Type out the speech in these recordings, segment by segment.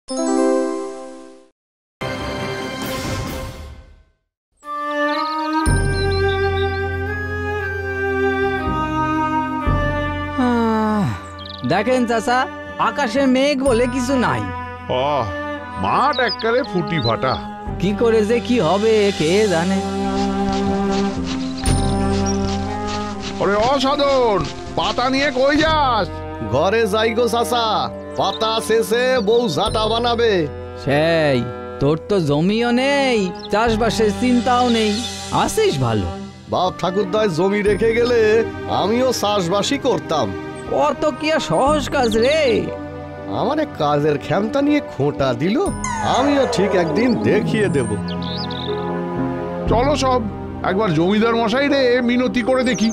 দেখেন চাচা, আকাশে মেঘ বলে কিছু নাই। মাঠ একবারে ফুটি ফাটা। কি করে যে কি হবে কে জানে। ওরে অসাধন, পাতা নিয়ে কই যাস? ঘরে যাই গো চাচা, পাতা শেষে বউ ঝাঁটা বানাবে। সেই তোর তো জমিও নেই, চাষবাসের চিন্তাও নেই, আসিস ভালো। বাপ ঠাকুরদায় জমি রেখে গেলে আমিও চাষবাসই করতাম। কত কি আর সহজ কাজ রে। আমার কাজের ক্ষমতা নিয়ে খোঁটা দিল, আমিও ঠিক একদিন দেখিয়ে দেব। চলো সব একবার জমিদার মশাই রে মিনতি করে দেখি।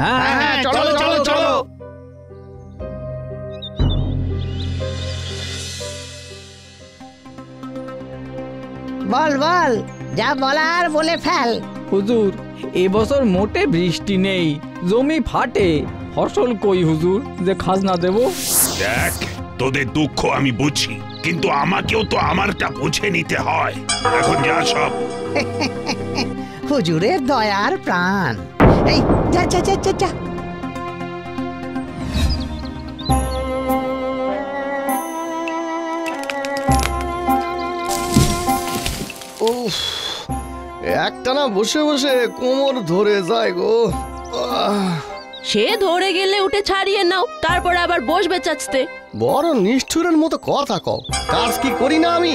হ্যাঁ চলো চলো চলো। বল বল, যা বলার বলে ফেল। হুজুর, এবছর মোটে বৃষ্টি নেই, জমি ফাটে, ফসল কই হুজুর যে খাজনা দেব? দেখ, তোদের দুঃখ আমি বুঝি, কিন্তু আমাকেও তো আমারটা বুঝে নিতে হয়। এখন যা সব। হুজুরের দয়ার প্রাণ। এই যা যা যা যা যা। উফ, একটানা বসে বসে কোমর ধরে যায় গো। সে ধরে গেলে উঠে ছাড়িয়ে নাও, তারপর আবার বসবে চাচতে। বড় নিষ্ঠুরের মতো কথা কও। কাজ কি করি না আমি?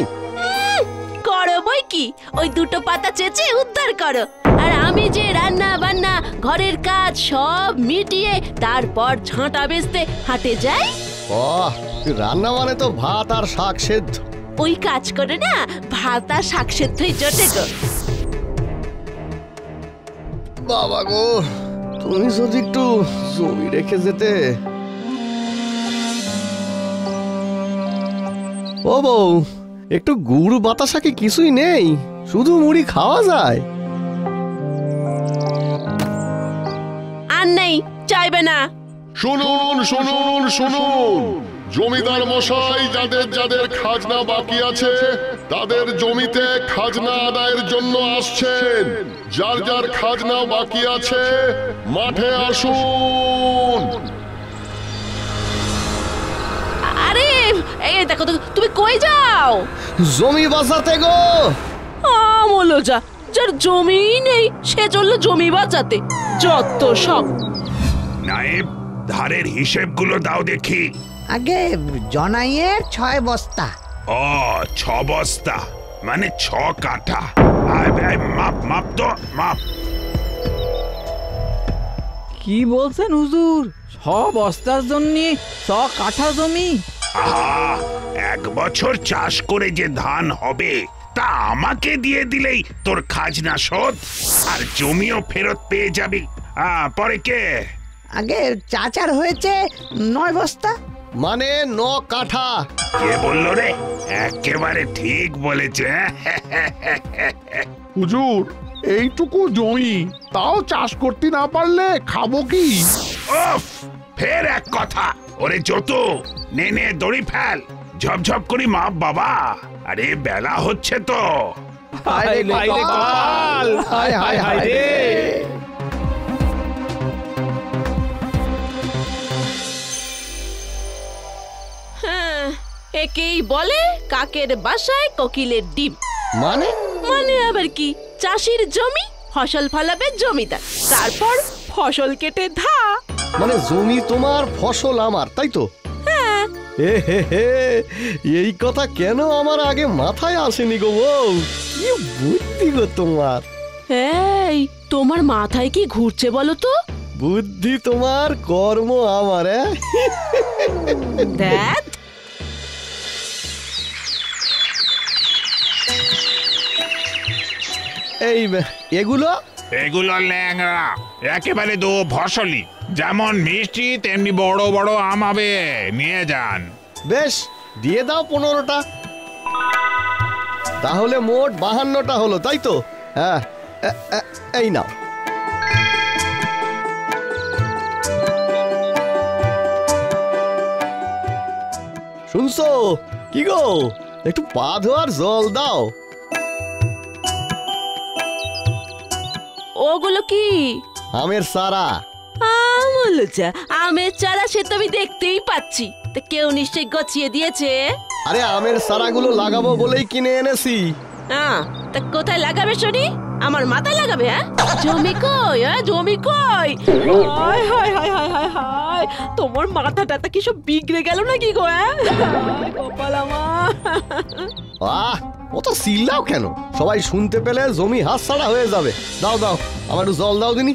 করো বই কি, ওই দুটো পাতা চেঁচে উদ্ধার করো। আর আমি যে রান্না বান্না ঘরের কাজ সব মিটিয়ে তারপর ঝাঁটা বেচতে হাটে যাই। রান্না মানে তো ভাত আর শাক সেদ্ধ। ওই কাজ করে না ভাত আর শাক সেদ্ধই জোটে গো। বাবা গো, তুমি যদি একটু জমি রেখে যেতে। ও বউ, একটু গুড় বাতাসা কি কিছুই নেই? শুধু মুড়ি খাওয়া যায়? আর নেই, চাইবে না। শুনুন শুনুন শুনুন, জমিদার মশাই যাদের যাদের খাজনা বাকি আছে তাদের জমিতে খাজনা আদায়ের জন্য আসছেন। যার যার খাজনা বাকি আছে মাঠে আসুন। আরে এই দেখো তো, তুমি কই যাও? জমি বাঁচাতে গো। আমলো যা, যার জমি নেই সে চললো জমি বাঁচাতে। যত সব। নায়েব, ধারের হিসেবগুলো দাও দেখি। আগে জনাইয়ের 6 বস্তা। ও 6 বস্তা, মানে 6 কাঠা। মাপ মাপ তো মাপ। কি বলছেন হুজুর? সব বস্তার জন্য 100 কাঠা জমি? আহা, 1 বছর চাষ করে যে ধান হবে তা আমাকে দিয়ে দিলেই তোর খাজনা শোধ, আর জমিও ফেরত পেয়ে যাবি। পরে কে? আগে চাচার হয়েছে 9 বস্তা। মানে 9 কাঠা। কে বললো রে? একেবারে ঠিক বলেছে। হুজুর, এইটুকু জমি, তাও চাষ করতে না পারলে খাবো কি? উফ, ফের এক কথা। ওরে যতু, নে নে দড়ি ফেল, ঝপঝপ করি মাপ বাবা। আরে বেলা হচ্ছে তো। হ্যাঁ, একেই বলে কাকের বাসায় কোকিলের ডিম। মানে? মানে আবার কি, চাষির জমি, ফসল ফলাবে জমিদার, তারপর ফসল কেটে ধা। মানে জমি তোমার, ফসল আমার, তাই তো? হ্যাঁ। এই কথা কেন আমার আগে মাথায় আসেনি গো বউ? কি বুদ্ধি গো তোমার। এই, তোমার মাথায় কি ঘুরছে বলো তো? বুদ্ধি তোমার, কর্ম আমার। দেখ, এই এগুলো এগুলো ল্যাংড়া, একেবারে দো ফসলি, যেমন মিষ্টি তেমনি বড় বড় আম হবে। নিয়ে যান। বেশ, দিয়ে দাও 15টা। তাহলে মোট 52টা হলো, তাই তো? হ্যাঁ, এই নাও। শুনছো, কি গো, একটু পা ধোয়ার জল দাও। ওগুলো কি? আমের চারা। আমের চারা, সে তো আমি দেখতেই পাচ্ছি। তা কেউ নিশ্চয়ই গছিয়ে দিয়েছে। আরে আমের চারাগুলো লাগাবো বলেই কিনে এনেছি। তা কোথায় লাগাবে শুনি? আমার মাথায় লাগাবে? হ্যাঁ, জমি কই? জমি কই? হায় হায় হায় হায় হায় হায়, তোমার মাথাটা কি সব বিগড়ে গেল নাকি গো? কপাল আমার। আহ, ও তো চিল্লাও কেন? সবাই শুনতে পেলে জমি হাতছাড়া হয়ে যাবে। দাও দাও, আমার একটু জল দাও দিনি।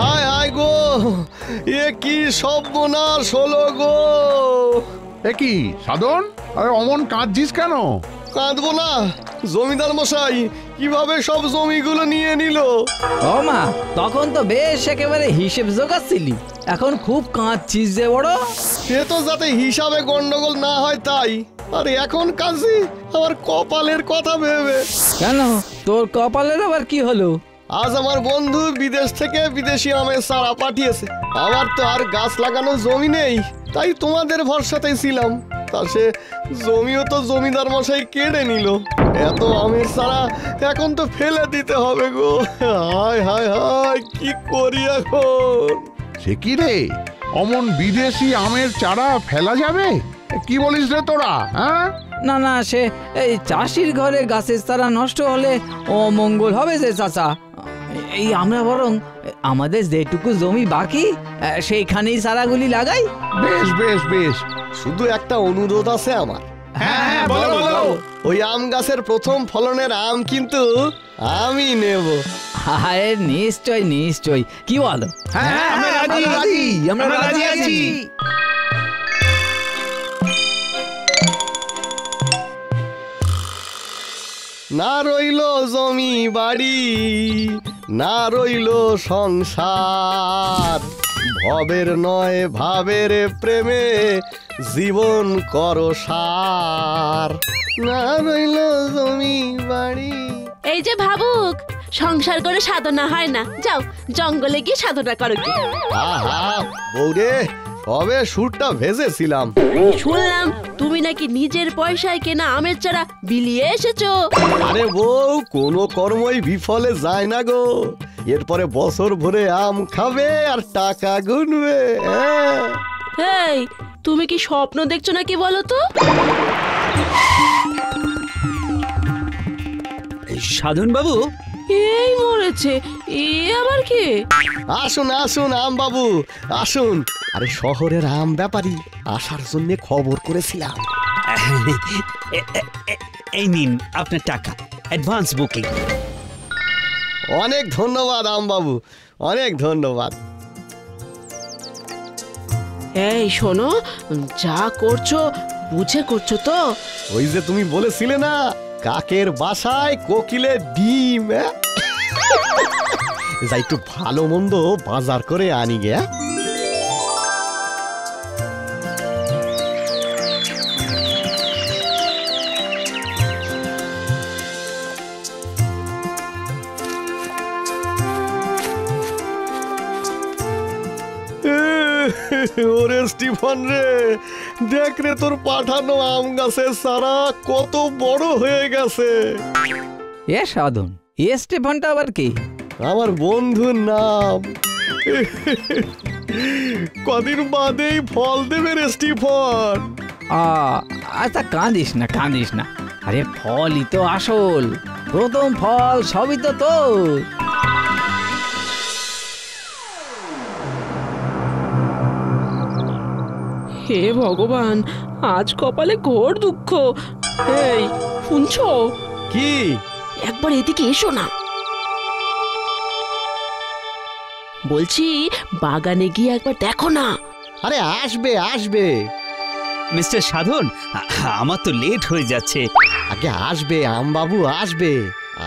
আয় আয় গো, এ কি সর্বনাশ হলো গো। এ কি সাধন, আরে অমন কাঁদছিস কেন? কাঁদবো না, জমিদার মশাই কিভাবে সব জমিগুলো নিয়ে নিল। ও মা, তখন তো বেশ একেবারে হিসেব জোগাচ্ছিলি, এখন খুব কাঁদছিস যে বড়। সে তো যাতে হিসাবে গন্ডগোল না হয় তাই। আর এখন কাঁদছি আমার কপালের কথা ভেবে। কেন, তোর কপালের আবার কি হলো? আজ আমার বন্ধু বিদেশ থেকে বিদেশি আমের চারা পাঠিয়েছে। আমার তো আর গাছ লাগানোর জমি নেই, তাই তোমাদের ভরসাতেই ছিলাম। তা সে জমিও তো জমিদার মশাই কেড়ে নিল। এত আমের চারা এখন তো ফেলে দিতে হবে গো। হায় হায় হায়, কি করি এখন? সে কি রে, অমন বিদেশি আমের চারা ফেলা যাবে? কি বলিস রে তোরা? হ্যাঁ, না না, সে এই চাষির ঘরে গাছের চারা নষ্ট হলে অমঙ্গল হবে যে চাচা। এই আমরা বরং আমাদের যেটুকু জমি বাকি সেইখানেই চারাগুলি লাগাই। বেশ বেশ বেশ। শুধু একটা অনুরোধ আছে আমার। হ্যাঁ, বলো বলো। ওই আম গাছের প্রথম ফলনের আম কিন্তু আমি নেব। আরে নিশ্চয় নিশ্চয়, কি বলো? হ্যাঁ, আমরা রাজি, আমরা রাজি আছি। না রইল জমি বাড়ি, না রইল সংসার, ভবের নয় ভাবের প্রেমে জীবন করো সার। না রইল জমি বাড়ি। এই যে ভাবুক, সংসার করে সাধনা হয় না। যাও জঙ্গলে গিয়ে সাধনা করো। কি আহা বৌরে, তবে সুরটা ভেজেছিলাম। শুনলাম তুমি নাকি নিজের পয়সায় কেনা আমের চারা বিলিয়ে এসেছো। আরে বউ, কোনো কর্মই বিফলে যায় না গো। এরপরে বছর ভরে আম খাবে আর টাকা গুনবে। এই, তুমি কি স্বপ্ন দেখছো নাকি বলো তো? সাধন বাবু, এই মরেছে, এ আবার কি? আসুন আসুন আম বাবু, আসুন। আরে শহরের আম ব্যাপারী আসার জন্য খবর করেছিলাম। এই নিন আপনার টাকা, অ্যাডভান্স বুকিং। অনেক ধন্যবাদ আম বাবু, অনেক ধন্যবাদ। এই শোনো, যা করছো বুঝে করছো তো? ওই যে তুমি বলেছিলে না, কাকের বাসায় কোকিলের ডিম। যাই একটু ভালো মন্দ বাজার করে আনি গে। ওরে স্টিফান রে, দেখ রে তোর পাঠানো আম গাছের চারা কত বড় হয়ে গেছে। এ সাধন, এ স্টেফানটা আবার কি? আমার বন্ধুর নাম। কদিন বাদেই ফল দেবে রে স্টিফান। আচ্ছা কাঁদিস না কাঁদিস না, আরে ফলই তো আসল, প্রথম ফল সবই তো তোর। হে ভগবান, আজ কপালে ঘোর দুঃখ। এই শুনছো? কি? একবার এদিকে এসো না। বলছি বাগানে গিয়ে একবার দেখো না। আরে আসবে আসবে। মিস্টার সাধন, আমার তো লেট হয়ে যাচ্ছে। আগে আসবে আম বাবু, আসবে।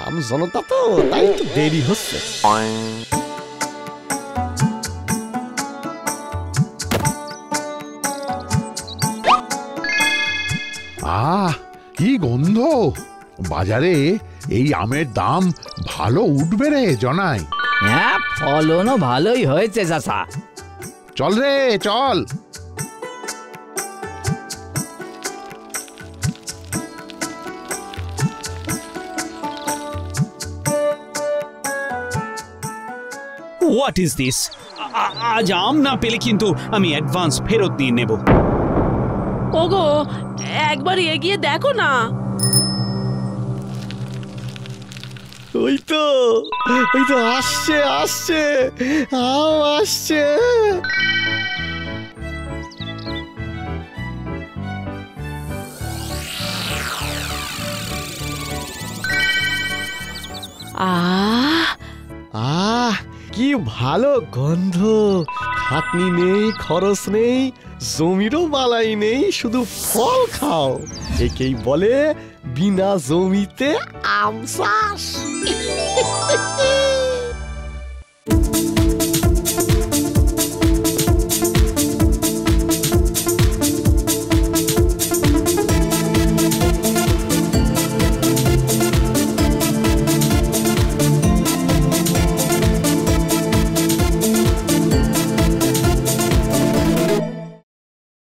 আম জনতা তো, তাই তো দেরি হচ্ছে। আহ, কি গন্ধ! বাজারে এই আমের দাম ভালো উঠবে রে জনাই। হ্যাঁ, ফলনও ভালোই হয়েছে চাচা। চল রে চল। What is this? আজ আম না পেলে কিন্তু আমি অ্যাডভান্স ফেরত দিয়ে নেব। ওগো, একবার এগিয়ে দেখো না। ওই তো আসছে আসছে, আম আসছে। আহ, কি ভালো গন্ধ। খাটনি নেই, খরচ নেই, জমিরও বালাই নেই, শুধু ফল খাও। একেই বলে বিনা জমিতে আম চাষ।